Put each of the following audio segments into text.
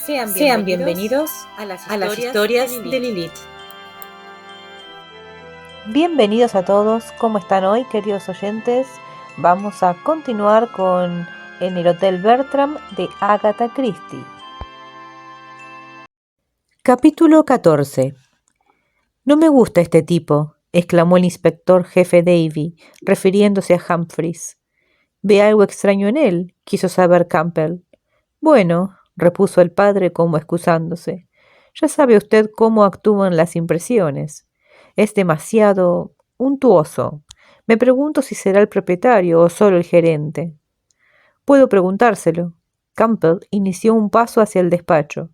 Sean bienvenidos a las historias de Lilith. Bienvenidos a todos, ¿cómo están hoy, queridos oyentes? Vamos a continuar con En el Hotel Bertram de Agatha Christie. Capítulo 14. No me gusta este tipo, exclamó el inspector jefe Davy, refiriéndose a Humphreys. ¿Ve algo extraño en él?, quiso saber Campbell. Bueno, repuso el padre como excusándose, ya sabe usted cómo actúan las impresiones. Es demasiado untuoso. Me pregunto si será el propietario o solo el gerente. Puedo preguntárselo. Campbell inició un paso hacia el despacho.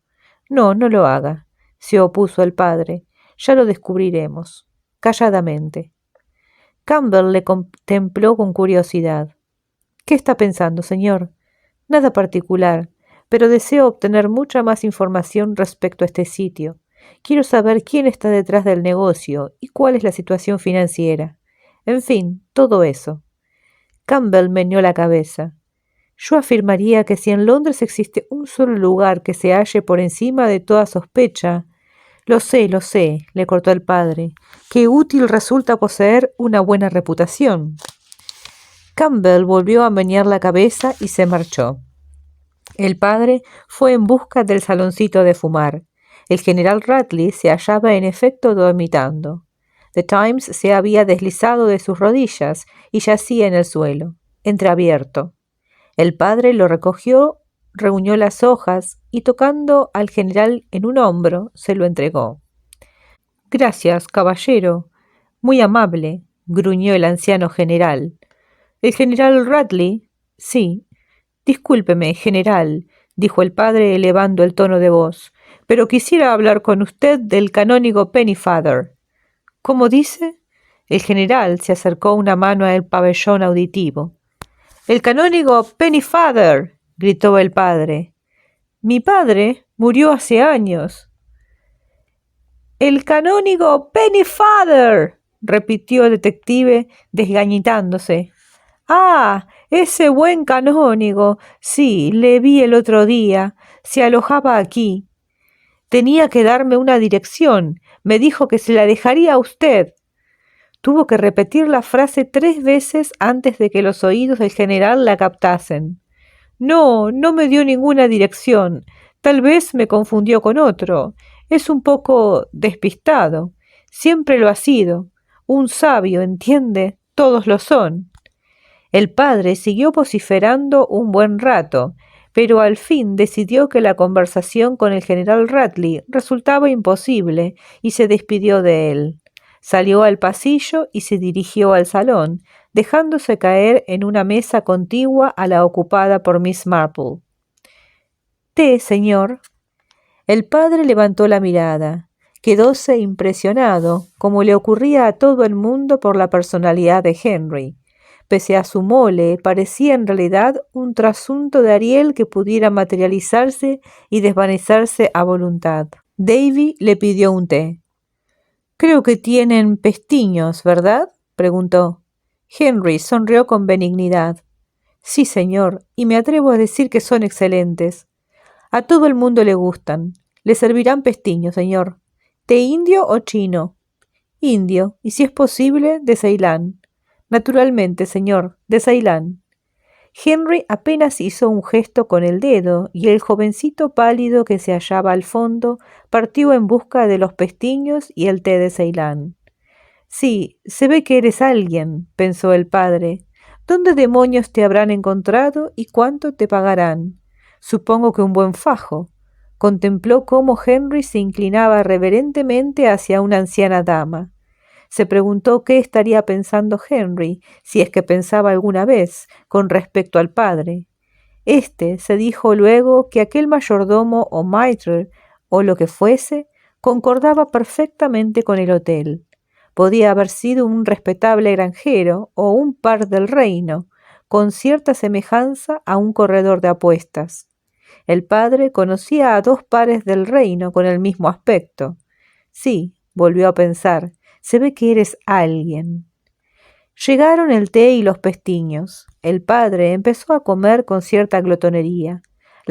No lo haga, se opuso el padre. Ya lo descubriremos. Calladamente. Campbell le contempló con curiosidad. ¿Qué está pensando, señor? Nada particular, pero deseo obtener mucha más información respecto a este sitio. Quiero saber quién está detrás del negocio y cuál es la situación financiera. En fin, todo eso. Campbell meneó la cabeza. Yo afirmaría que si en Londres existe un solo lugar que se halle por encima de toda sospecha. Lo sé, le cortó el padre. Qué útil resulta poseer una buena reputación. Campbell volvió a menear la cabeza y se marchó. El padre fue en busca del saloncito de fumar. El general Radley se hallaba en efecto dormitando. The Times se había deslizado de sus rodillas y yacía en el suelo, entreabierto. El padre lo recogió, reunió las hojas y tocando al general en un hombro, se lo entregó. Gracias, caballero. Muy amable, gruñó el anciano general. ¿El general Radley? Sí. Discúlpeme, general, dijo el padre elevando el tono de voz, pero quisiera hablar con usted del canónigo Pennyfather. ¿Cómo dice? El general se acercó una mano al pabellón auditivo. ¡El canónigo Pennyfather!, gritó el padre. Mi padre murió hace años. ¡El canónigo Pennyfather!, repitió el detective desgañitándose. ¡Ah! Ese buen canónigo. Sí, le vi el otro día. Se alojaba aquí. Tenía que darme una dirección. Me dijo que se la dejaría a usted. Tuvo que repetir la frase 3 veces antes de que los oídos del general la captasen. No me dio ninguna dirección. Tal vez me confundió con otro. Es un poco despistado. Siempre lo ha sido. Un sabio, ¿entiende? Todos lo son. El padre siguió vociferando un buen rato, pero al fin decidió que la conversación con el general Radley resultaba imposible y se despidió de él. Salió al pasillo y se dirigió al salón, dejándose caer en una mesa contigua a la ocupada por Miss Marple. «¿Té, señor?» El padre levantó la mirada. Quedóse impresionado, como le ocurría a todo el mundo por la personalidad de Henry. Pese a su mole, parecía en realidad un trasunto de Ariel que pudiera materializarse y desvanecerse a voluntad. Davy le pidió un té. «Creo que tienen pestiños, ¿verdad?», preguntó. Henry sonrió con benignidad. «Sí, señor, y me atrevo a decir que son excelentes. A todo el mundo le gustan. Le servirán pestiños, señor. ¿Té indio o chino?» «Indio, y si es posible, de Ceilán». «Naturalmente, señor, de Ceilán». Henry apenas hizo un gesto con el dedo y el jovencito pálido que se hallaba al fondo partió en busca de los pestiños y el té de Ceilán. «Sí, se ve que eres alguien», pensó el padre. «¿Dónde demonios te habrán encontrado y cuánto te pagarán? Supongo que un buen fajo». Contempló cómo Henry se inclinaba reverentemente hacia una anciana dama. Se preguntó qué estaría pensando Henry, si es que pensaba alguna vez, con respecto al padre. Se dijo luego que aquel mayordomo o maitre, o lo que fuese, concordaba perfectamente con el hotel. Podía haber sido un respetable granjero o un par del reino, con cierta semejanza a un corredor de apuestas. El padre conocía a 2 pares del reino con el mismo aspecto. Sí, volvió a pensar, se ve que eres alguien. Llegaron el té y los pestiños. El padre empezó a comer con cierta glotonería.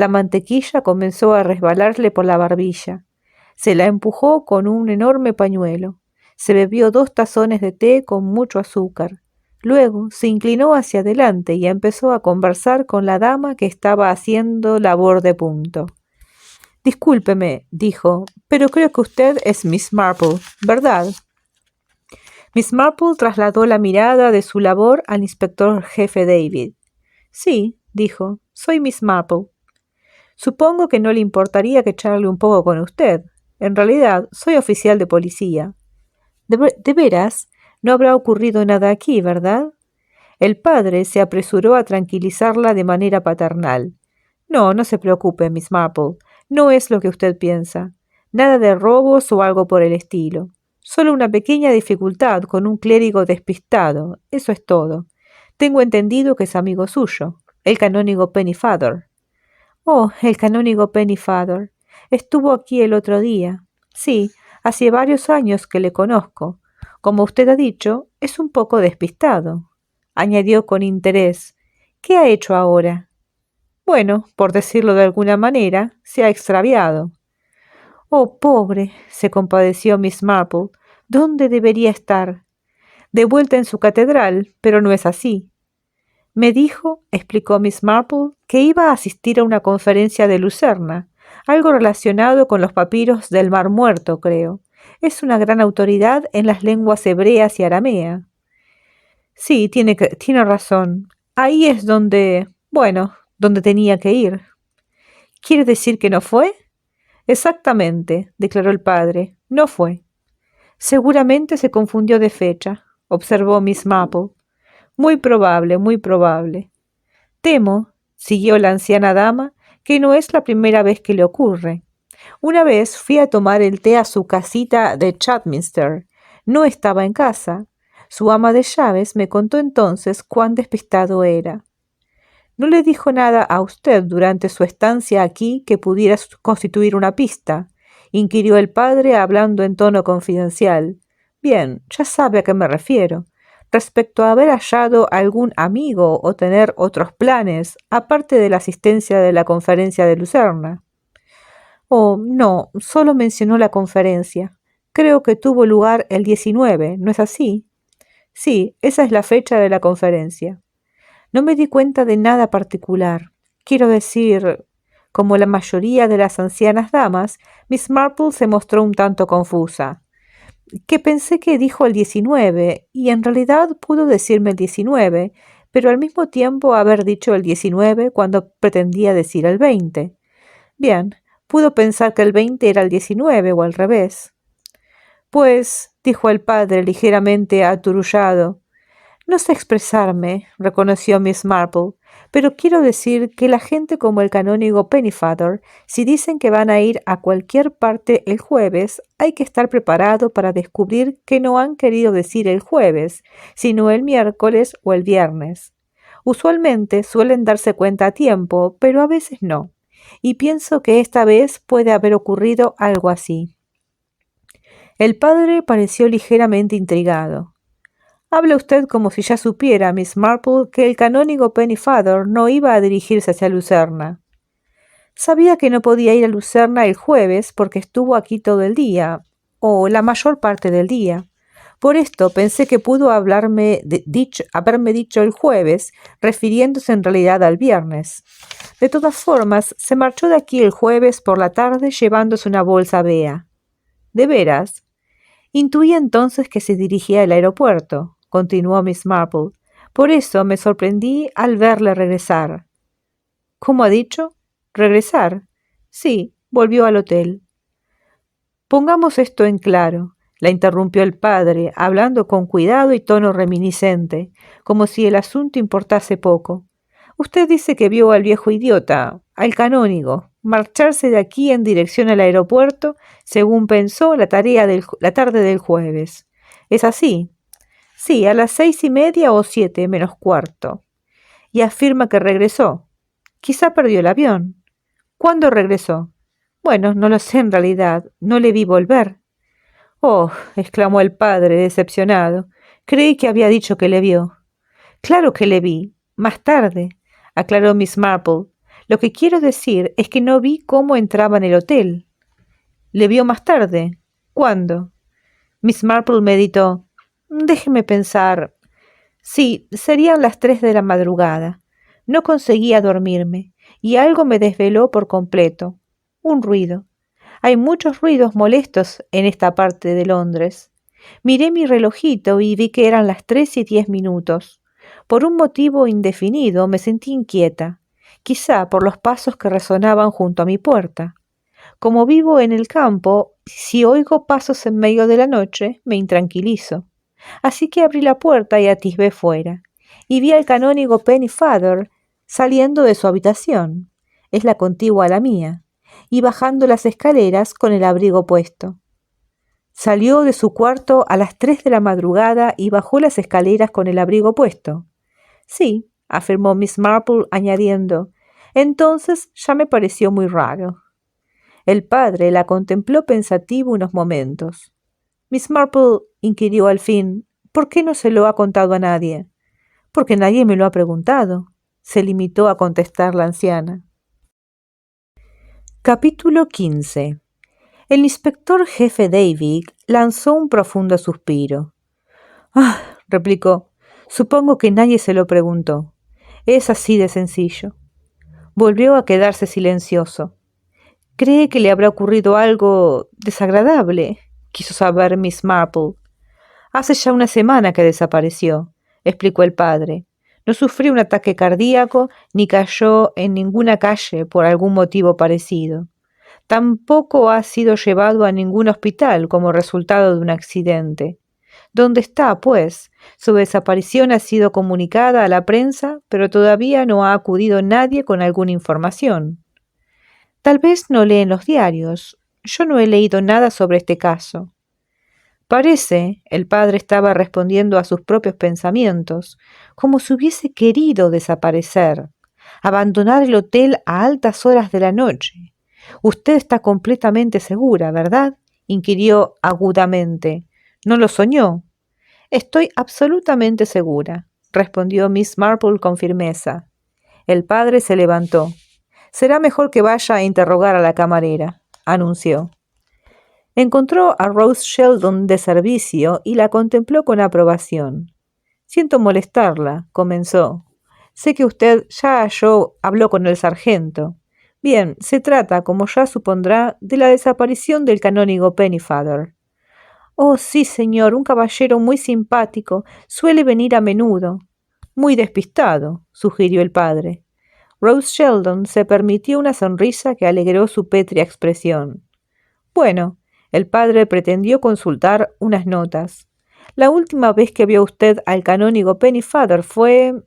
La mantequilla comenzó a resbalarle por la barbilla. Se la empujó con un enorme pañuelo. Se bebió 2 tazones de té con mucho azúcar. Luego se inclinó hacia adelante y empezó a conversar con la dama que estaba haciendo labor de punto. «Discúlpeme», dijo, «pero creo que usted es Miss Marple, ¿verdad?» Miss Marple trasladó la mirada de su labor al inspector jefe David. «Sí», dijo, «soy Miss Marple. Supongo que no le importaría que charle un poco con usted. En realidad, soy oficial de policía». ¿De veras? No habrá ocurrido nada aquí, ¿verdad? El padre se apresuró a tranquilizarla de manera paternal. No, no se preocupe, Miss Marple. No es lo que usted piensa. Nada de robos o algo por el estilo. Solo una pequeña dificultad con un clérigo despistado. Eso es todo. Tengo entendido que es amigo suyo, el canónigo Pennyfather. Oh, el canónigo Pennyfather. Estuvo aquí el otro día. Sí, hace varios años que le conozco. Como usted ha dicho, es un poco despistado. Añadió con interés. ¿Qué ha hecho ahora? Bueno, por decirlo de alguna manera, se ha extraviado. Oh, pobre, se compadeció Miss Marple. ¿Dónde debería estar? De vuelta en su catedral, pero no es así. Me dijo, explicó Miss Marple, que iba a asistir a una conferencia de Lucerna, algo relacionado con los papiros del Mar Muerto, creo. Es una gran autoridad en las lenguas hebreas y aramea. Sí, tiene razón. Ahí es donde tenía que ir. ¿Quiere decir que no fue? Exactamente, declaró el padre. No fue. Seguramente se confundió de fecha, observó Miss Marple. Muy probable, muy probable. Temo, siguió la anciana dama, que no es la primera vez que le ocurre. Una vez fui a tomar el té a su casita de Chatminster. No estaba en casa. Su ama de llaves me contó entonces cuán despistado era. ¿No le dijo nada a usted durante su estancia aquí que pudiera constituir una pista?, inquirió el padre hablando en tono confidencial. Bien, ya sabe a qué me refiero. Respecto a haber hallado algún amigo o tener otros planes, aparte de la asistencia de la conferencia de Lucerna. Oh, no, solo mencionó la conferencia. Creo que tuvo lugar el 19, ¿no es así? Sí, esa es la fecha de la conferencia. No me di cuenta de nada particular. Quiero decir, como la mayoría de las ancianas damas, Miss Marple se mostró un tanto confusa. Que pensé que dijo el 19, y en realidad pudo decirme el 19, pero al mismo tiempo haber dicho el 19 cuando pretendía decir el 20. Bien, pudo pensar que el 20 era el 19 o al revés. Pues, dijo el padre ligeramente aturullado, no sé expresarme, reconoció Miss Marple, pero quiero decir que la gente como el canónigo Pennyfather, si dicen que van a ir a cualquier parte el jueves, hay que estar preparado para descubrir que no han querido decir el jueves, sino el miércoles o el viernes. Usualmente suelen darse cuenta a tiempo, pero a veces no, y pienso que esta vez puede haber ocurrido algo así. El padre pareció ligeramente intrigado. Habla usted como si ya supiera, Miss Marple, que el canónigo Pennyfather no iba a dirigirse hacia Lucerna. Sabía que no podía ir a Lucerna el jueves porque estuvo aquí todo el día, o la mayor parte del día. Por esto pensé que pudo haberme dicho el jueves, refiriéndose en realidad al viernes. De todas formas, se marchó de aquí el jueves por la tarde llevándose una bolsa Bea. ¿De veras? Intuí entonces que se dirigía al aeropuerto, continuó Miss Marple. Por eso me sorprendí al verle regresar. ¿Cómo ha dicho? ¿Regresar? Sí, volvió al hotel. Pongamos esto en claro, la interrumpió el padre, hablando con cuidado y tono reminiscente, como si el asunto importase poco. Usted dice que vio al viejo idiota, al canónigo, marcharse de aquí en dirección al aeropuerto, según pensó la tarde del jueves. ¿Es así? Sí, a las 6:30 o 7 menos cuarto. Y afirma que regresó. Quizá perdió el avión. ¿Cuándo regresó? Bueno, no lo sé en realidad. No le vi volver. Oh, exclamó el padre, decepcionado. Creí que había dicho que le vio. Claro que le vi. Más tarde, aclaró Miss Marple. Lo que quiero decir es que no vi cómo entraba en el hotel. ¿Le vio más tarde? ¿Cuándo? Miss Marple meditó. Déjeme pensar. Sí, serían las 3 de la madrugada. No conseguía dormirme, y algo me desveló por completo. Un ruido. Hay muchos ruidos molestos en esta parte de Londres. Miré mi relojito y vi que eran las 3:10. Por un motivo indefinido me sentí inquieta, quizá por los pasos que resonaban junto a mi puerta. Como vivo en el campo, si oigo pasos en medio de la noche, me intranquilizo. Así que abrí la puerta y atisbé fuera, y vi al canónigo Pennefather saliendo de su habitación, es la contigua a la mía, y bajando las escaleras con el abrigo puesto. Salió de su cuarto a las 3 de la madrugada y bajó las escaleras con el abrigo puesto. Sí, afirmó Miss Marple, añadiendo, entonces ya me pareció muy raro. El padre la contempló pensativo unos momentos. Miss Marple inquirió al fin, ¿por qué no se lo ha contado a nadie? Porque nadie me lo ha preguntado, se limitó a contestar la anciana. Capítulo 15. El inspector jefe David lanzó un profundo suspiro. «Ah», replicó, «supongo que nadie se lo preguntó. Es así de sencillo». Volvió a quedarse silencioso. «¿Cree que le habrá ocurrido algo desagradable?», quiso saber Miss Marple. «Hace ya una semana que desapareció», explicó el padre. «No sufrió un ataque cardíaco ni cayó en ninguna calle por algún motivo parecido. Tampoco ha sido llevado a ningún hospital como resultado de un accidente. ¿Dónde está, pues? Su desaparición ha sido comunicada a la prensa, pero todavía no ha acudido nadie con alguna información. Tal vez no leen los diarios. Yo no he leído nada sobre este caso». Parece, el padre estaba respondiendo a sus propios pensamientos, como si hubiese querido desaparecer, abandonar el hotel a altas horas de la noche. «Usted está completamente segura, ¿verdad?», inquirió agudamente. «¿No lo soñó?». «Estoy absolutamente segura», respondió Miss Marple con firmeza. El padre se levantó. «Será mejor que vaya a interrogar a la camarera», anunció. Encontró a Rose Sheldon de servicio y la contempló con aprobación. «Siento molestarla», comenzó. «Sé que usted ya habló con el sargento. Bien, se trata, como ya supondrá, de la desaparición del canónigo Pennefather». «Oh, sí, señor, un caballero muy simpático. Suele venir a menudo». «Muy despistado», sugirió el padre. Rose Sheldon se permitió una sonrisa que alegró su pétrea expresión. «Bueno», el padre pretendió consultar unas notas. «La última vez que vio usted al canónigo Pennefather fue...»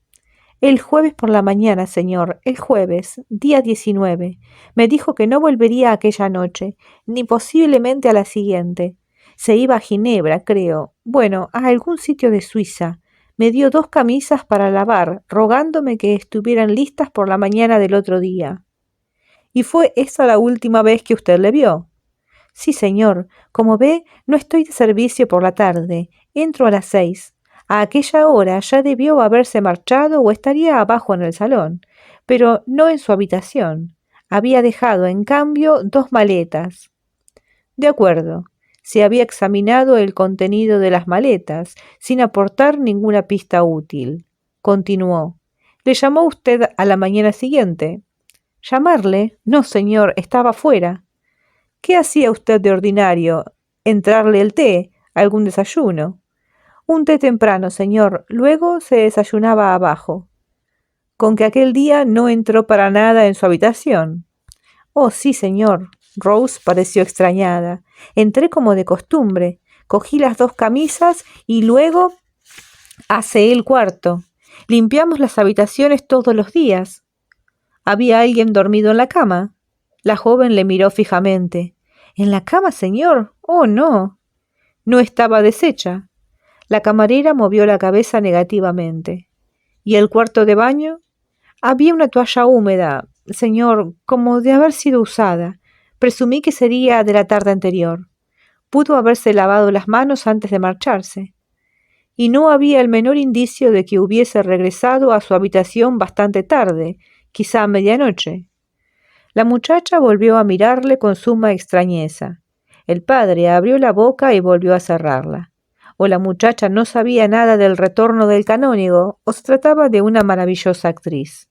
«El jueves por la mañana, señor, el jueves, día 19. Me dijo que no volvería aquella noche, ni posiblemente a la siguiente. Se iba a Ginebra, creo. Bueno, a algún sitio de Suiza. Me dio 2 camisas para lavar, rogándome que estuvieran listas por la mañana del otro día». «¿Y fue esa la última vez que usted le vio?» «Sí, señor. Como ve, no estoy de servicio por la tarde. Entro a las 6. A aquella hora ya debió haberse marchado o estaría abajo en el salón, pero no en su habitación. Había dejado, en cambio, 2 maletas». «De acuerdo». Se había examinado el contenido de las maletas, sin aportar ninguna pista útil. Continuó. «¿Le llamó usted a la mañana siguiente?» «¿Llamarle? No, señor, estaba fuera». «¿Qué hacía usted de ordinario? ¿Entrarle el té? ¿Algún desayuno?» «Un té temprano, señor. Luego se desayunaba abajo». «¿Con que aquel día no entró para nada en su habitación?» «Oh, sí, señor». Rose pareció extrañada. «Entré como de costumbre. Cogí las 2 camisas y luego aseé el cuarto. Limpiamos las habitaciones todos los días». «¿Había alguien dormido en la cama?» La joven le miró fijamente. «¿En la cama, señor? Oh, no». «¿No estaba deshecha?» La camarera movió la cabeza negativamente. «¿Y el cuarto de baño?» «Había una toalla húmeda, señor, como de haber sido usada. Presumí que sería de la tarde anterior. Pudo haberse lavado las manos antes de marcharse». «Y no había el menor indicio de que hubiese regresado a su habitación bastante tarde, quizá a medianoche». La muchacha volvió a mirarle con suma extrañeza. El padre abrió la boca y volvió a cerrarla. O la muchacha no sabía nada del retorno del canónigo, o se trataba de una maravillosa actriz.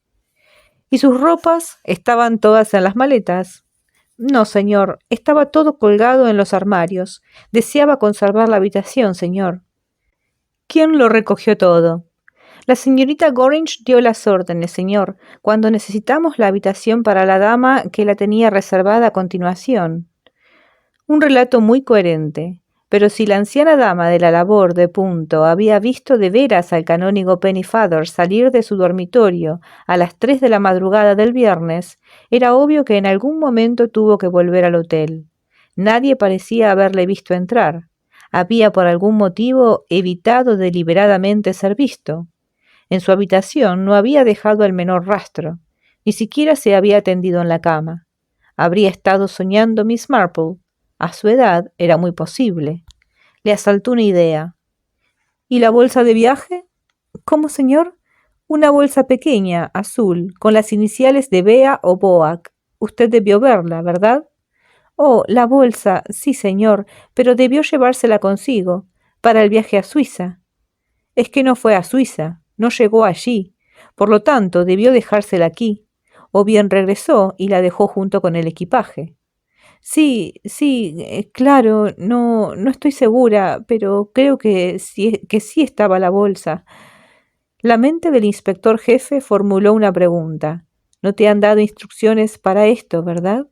¿Y sus ropas estaban todas en las maletas? No, señor, estaba todo colgado en los armarios. Deseaba conservar la habitación, señor. ¿Quién lo recogió todo? La señorita Gorringe dio las órdenes, señor, cuando necesitamos la habitación para la dama que la tenía reservada a continuación. Un relato muy coherente, pero si la anciana dama de la labor de punto había visto de veras al canónigo Pennyfather salir de su dormitorio a las 3 de la madrugada del viernes, era obvio que en algún momento tuvo que volver al hotel. Nadie parecía haberle visto entrar. Había por algún motivo evitado deliberadamente ser visto. En su habitación no había dejado el menor rastro, ni siquiera se había tendido en la cama. Habría estado soñando Miss Marple. A su edad era muy posible. Le asaltó una idea. ¿Y la bolsa de viaje? ¿Cómo, señor? Una bolsa pequeña, azul, con las iniciales de Bea o Boac. Usted debió verla, ¿verdad? Oh, la bolsa, sí, señor, pero debió llevársela consigo, para el viaje a Suiza. Es que no fue a Suiza. No llegó allí, por lo tanto debió dejársela aquí, o bien regresó y la dejó junto con el equipaje. Sí, claro, no estoy segura, pero creo que sí estaba la bolsa. La mente del inspector jefe formuló una pregunta. No te han dado instrucciones para esto, ¿verdad?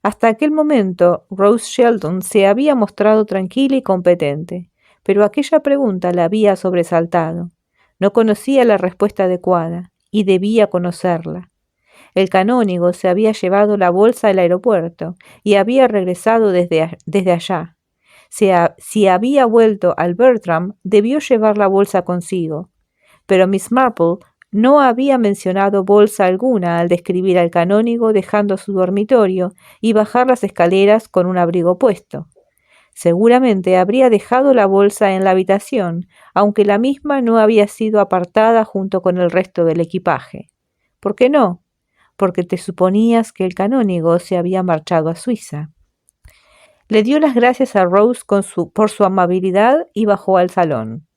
Hasta aquel momento, Rose Shelton se había mostrado tranquila y competente, pero aquella pregunta la había sobresaltado. No conocía la respuesta adecuada, y debía conocerla. El canónigo se había llevado la bolsa al aeropuerto y había regresado desde allá. Si había vuelto al Bertram, debió llevar la bolsa consigo. Pero Miss Marple no había mencionado bolsa alguna al describir al canónigo dejando su dormitorio y bajar las escaleras con un abrigo puesto. Seguramente habría dejado la bolsa en la habitación, aunque la misma no había sido apartada junto con el resto del equipaje. ¿Por qué no? Porque te suponías que el canónigo se había marchado a Suiza. Le dio las gracias a Rose por su amabilidad y bajó al salón.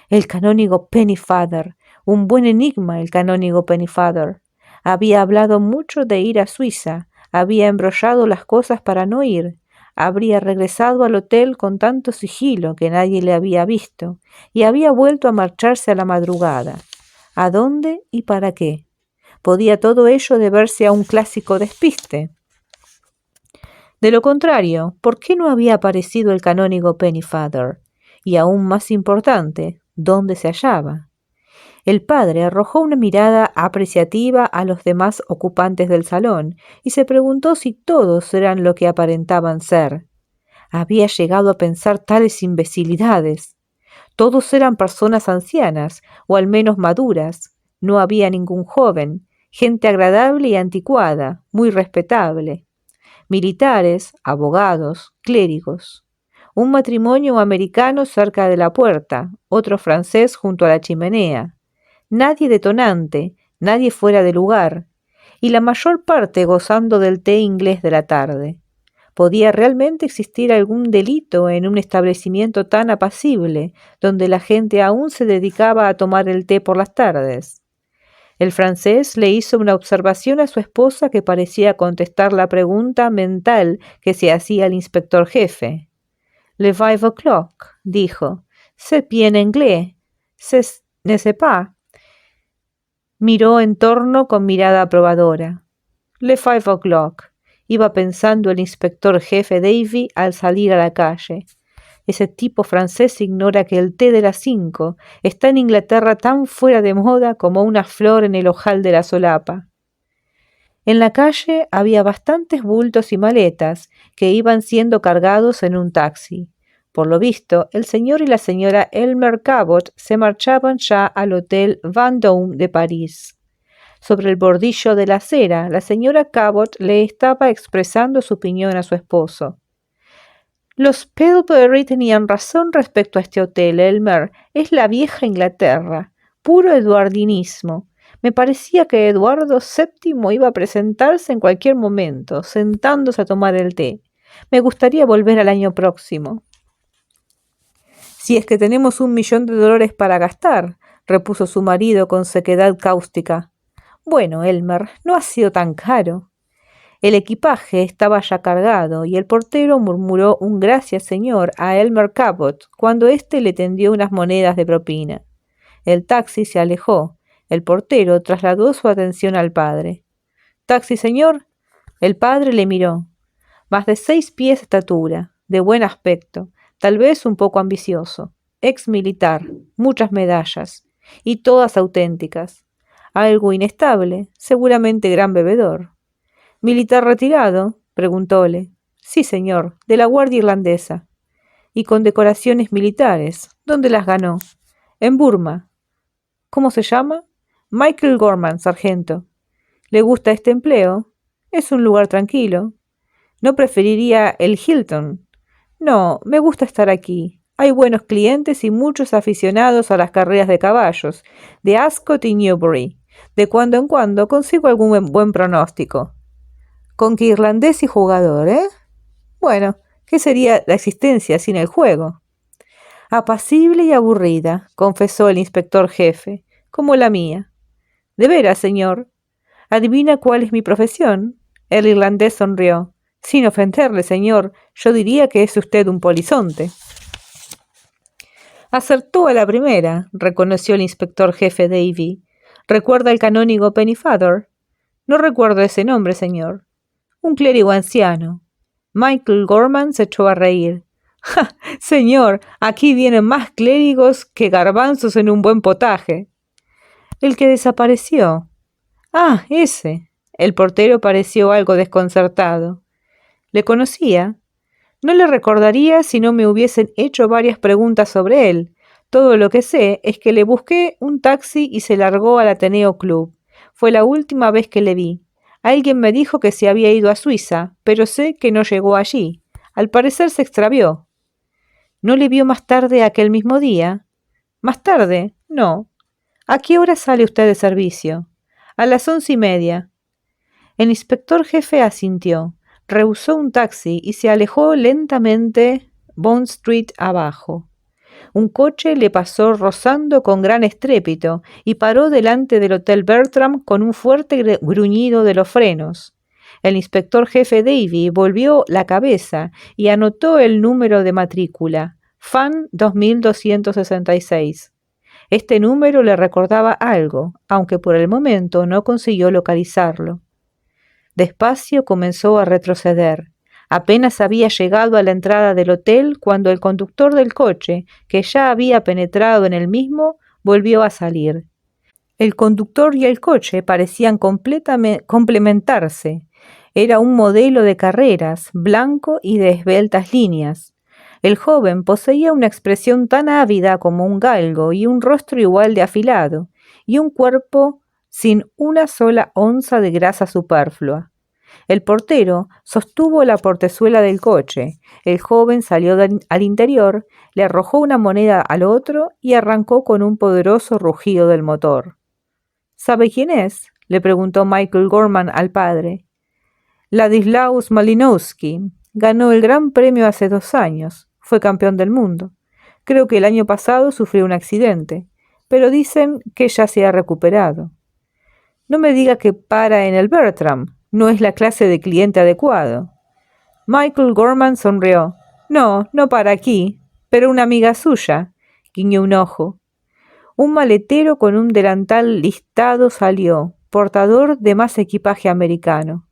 El canónigo Pennyfather, un buen enigma el canónigo Pennyfather. Había hablado mucho de ir a Suiza, había embrollado las cosas para no ir, habría regresado al hotel con tanto sigilo que nadie le había visto, y había vuelto a marcharse a la madrugada. ¿A dónde y para qué? ¿Podía todo ello deberse a un clásico despiste? De lo contrario, ¿por qué no había aparecido el canónigo Pennyfather? Y aún más importante, ¿dónde se hallaba? El padre arrojó una mirada apreciativa a los demás ocupantes del salón y se preguntó si todos eran lo que aparentaban ser. Había llegado a pensar tales imbecilidades. Todos eran personas ancianas, o al menos maduras. No había ningún joven, gente agradable y anticuada, muy respetable. Militares, abogados, clérigos. Un matrimonio americano cerca de la puerta, otro francés junto a la chimenea. Nadie detonante, nadie fuera de lugar, y la mayor parte gozando del té inglés de la tarde. ¿Podía realmente existir algún delito en un establecimiento tan apacible, donde la gente aún se dedicaba a tomar el té por las tardes? El francés le hizo una observación a su esposa que parecía contestar la pregunta mental que se hacía el inspector jefe. «Le 5 o'clock», dijo. «C'est bien anglais. N'est-ce pas?» Miró en torno con mirada aprobadora. «Le 5 o'clock», iba pensando el inspector jefe Davy al salir a la calle. Ese tipo francés ignora que el té de las 5 está en Inglaterra tan fuera de moda como una flor en el ojal de la solapa. En la calle había bastantes bultos y maletas que iban siendo cargados en un taxi. Por lo visto, el señor y la señora Elmer Cabot se marchaban ya al Hotel Vendôme de París. Sobre el bordillo de la acera, la señora Cabot le estaba expresando su opinión a su esposo. «Los Pillsbury tenían razón respecto a este hotel, Elmer. Es la vieja Inglaterra, puro eduardinismo. Me parecía que Eduardo VII iba a presentarse en cualquier momento, sentándose a tomar el té. Me gustaría volver al año próximo. Si es que tenemos $1.000.000 para gastar, repuso su marido con sequedad cáustica. Bueno, Elmer, no ha sido tan caro. El equipaje estaba ya cargado y el portero murmuró un gracias señor a Elmer Cabot cuando éste le tendió unas monedas de propina. El taxi se alejó. El portero trasladó su atención al padre. —¿Taxi, señor? El padre le miró. Más de 6 pies de estatura, de buen aspecto, tal vez un poco ambicioso, ex militar, muchas medallas, y todas auténticas. Algo inestable, seguramente gran bebedor. —¿Militar retirado? —preguntóle. —Sí, señor, de la Guardia Irlandesa. —¿Y con decoraciones militares? ¿Dónde las ganó? —En Burma. —¿Cómo se llama? —Michael Gorman, sargento. —¿Le gusta este empleo? Es un lugar tranquilo. ¿No preferiría el Hilton? —No, me gusta estar aquí. Hay buenos clientes y muchos aficionados a las carreras de caballos, de Ascot y Newbury. De cuando en cuando consigo algún buen pronóstico. —Con qué irlandés y jugador, ¿eh? Bueno, ¿qué sería la existencia sin el juego? —Apacible y aburrida —confesó el inspector jefe—, como la mía. —¿De veras, señor? ¿Adivina cuál es mi profesión? El irlandés sonrió. —Sin ofenderle, señor, yo diría que es usted un polizonte. —Acertó a la primera —reconoció el inspector jefe Davy. —¿Recuerda al canónigo Pennyfather? —No recuerdo ese nombre, señor. —Un clérigo anciano. Michael Gorman se echó a reír. —¡Ja, señor! Aquí vienen más clérigos que garbanzos en un buen potaje. —El que desapareció. —Ah, ese. El portero pareció algo desconcertado. —¿Le conocía? No le recordaría si no me hubiesen hecho varias preguntas sobre él. Todo lo que sé es que le busqué un taxi y se largó al Ateneo Club. Fue la última vez que le vi. Alguien me dijo que se había ido a Suiza, pero sé que no llegó allí. Al parecer se extravió. ¿No le vio más tarde aquel mismo día? ¿Más tarde? No. ¿A qué hora sale usted de servicio? A las 11:30. El inspector jefe asintió, rehusó un taxi y se alejó lentamente Bond Street abajo. Un coche le pasó rozando con gran estrépito y paró delante del Hotel Bertram con un fuerte gruñido de los frenos. El inspector jefe Davy volvió la cabeza y anotó el número de matrícula, FAN 2266. Este número le recordaba algo, aunque por el momento no consiguió localizarlo. Despacio comenzó a retroceder. Apenas había llegado a la entrada del hotel cuando el conductor del coche, que ya había penetrado en el mismo, volvió a salir. El conductor y el coche parecían complementarse. Era un modelo de carreras, blanco y de esbeltas líneas. El joven poseía una expresión tan ávida como un galgo y un rostro igual de afilado, y un cuerpo sin una sola onza de grasa superflua. El portero sostuvo la portezuela del coche. El joven salió al interior, le arrojó una moneda al otro y arrancó con un poderoso rugido del motor. —¿Sabe quién es? —le preguntó Michael Gorman al padre. —Ladislaus Malinowski. Ganó el Gran Premio hace 2 años. Fue campeón del mundo. Creo que el año pasado sufrió un accidente, pero dicen que ya se ha recuperado. —No me diga que para en el Bertram. No es la clase de cliente adecuado. Michael Gorman sonrió. No para aquí, pero una amiga suya. Guiñó un ojo. Un maletero con un delantal listado salió, portador de más equipaje americano.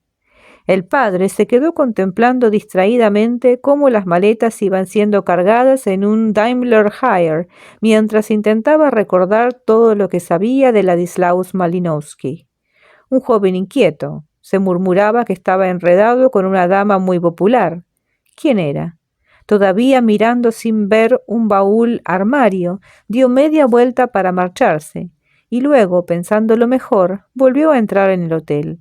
El padre se quedó contemplando distraídamente cómo las maletas iban siendo cargadas en un Daimler Hire, mientras intentaba recordar todo lo que sabía de Ladislaus Malinowski. Un joven inquieto. Se murmuraba que estaba enredado con una dama muy popular. ¿Quién era? Todavía mirando sin ver un baúl armario, dio media vuelta para marcharse, y luego, pensándolo mejor, volvió a entrar en el hotel.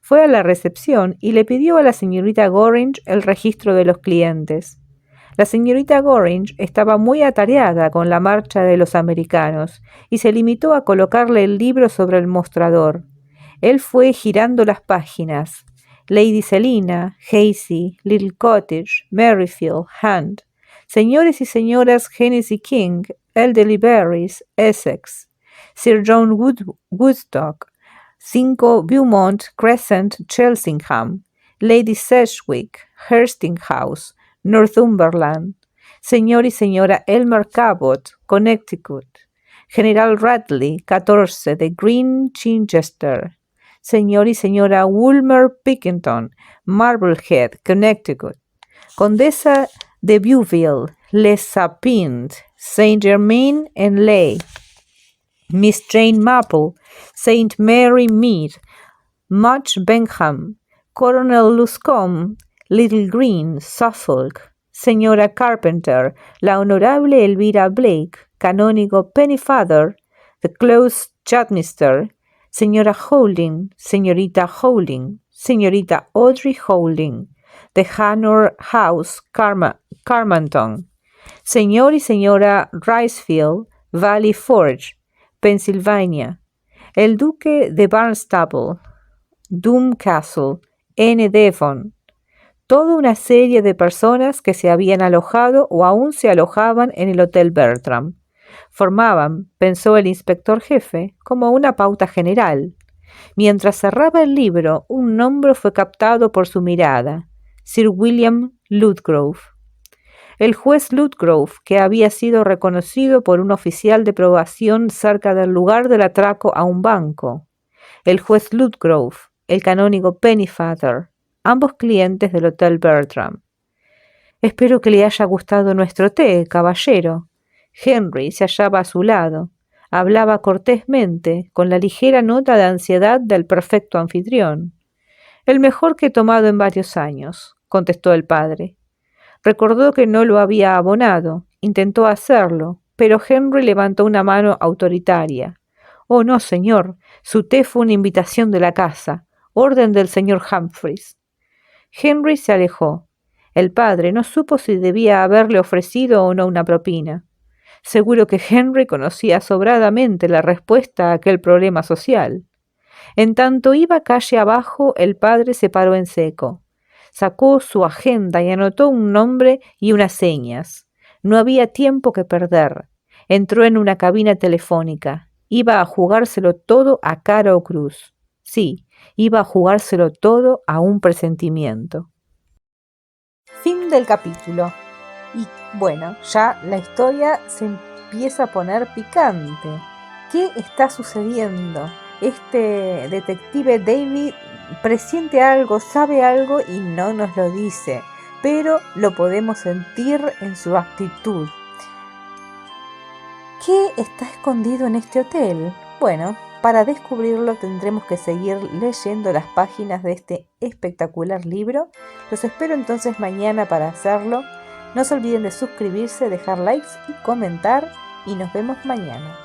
Fue a la recepción y le pidió a la señorita Gorringe el registro de los clientes. La señorita Gorringe estaba muy atareada con la marcha de los americanos y se limitó a colocarle el libro sobre el mostrador. Él fue girando las páginas. Lady Selina, Hazy, Little Cottage, Merrifield, Hunt, señores y señoras Hennessy King, Elderly Berries, Essex, Sir John Woodstock, 5 Beaumont Crescent, Cheltenham, Lady Sedgwick, Helstinghouse, Northumberland, señor y señora Elmer Cabot, Connecticut, General Radley, 14 de Green Chichester, señor y señora Woolmer Pickington, Marblehead, Connecticut, Condesa de Beauville, Les Sapins, Saint-Germain-en-Laye, Miss Jane Maple, St. Mary Mead, Much Benham, Coronel Luscombe, Little Green, Suffolk, señora Carpenter, la honorable Elvira Blake, canónigo Pennyfather, The Close Chadminster, señora Holding, señorita Holding, señorita Audrey Holding, The Hanor House, Carmanton, señor y señora Ricefield, Valley Forge, Pennsylvania, el duque de Barnstaple, Doom Castle, N. Devon, toda una serie de personas que se habían alojado o aún se alojaban en el Hotel Bertram. Formaban, pensó el inspector jefe, como una pauta general. Mientras cerraba el libro, un nombre fue captado por su mirada: Sir William Ludgrove. El juez Ludgrove, que había sido reconocido por un oficial de probación cerca del lugar del atraco a un banco. El juez Ludgrove, el canónigo Pennyfather, ambos clientes del Hotel Bertram. Espero que le haya gustado nuestro té, caballero. Henry se hallaba a su lado. Hablaba cortésmente, con la ligera nota de ansiedad del perfecto anfitrión. El mejor que he tomado en varios años, contestó el padre. Recordó que no lo había abonado. Intentó hacerlo, pero Henry levantó una mano autoritaria. Oh, no, señor. Su té fue una invitación de la casa. Orden del señor Humphreys. Henry se alejó. El padre no supo si debía haberle ofrecido o no una propina. Seguro que Henry conocía sobradamente la respuesta a aquel problema social. En tanto iba calle abajo, el padre se paró en seco. Sacó su agenda y anotó un nombre y unas señas. No había tiempo que perder. Entró en una cabina telefónica. Iba a jugárselo todo a cara o cruz. Sí, iba a jugárselo todo a un presentimiento. Fin del capítulo. Y bueno, ya la historia se empieza a poner picante. ¿Qué está sucediendo? Este detective David presiente algo, sabe algo y no nos lo dice, pero lo podemos sentir en su actitud. ¿Qué está escondido en este hotel? Bueno, para descubrirlo tendremos que seguir leyendo las páginas de este espectacular libro. Los espero entonces mañana para hacerlo. No se olviden de suscribirse, dejar likes y comentar, y nos vemos mañana.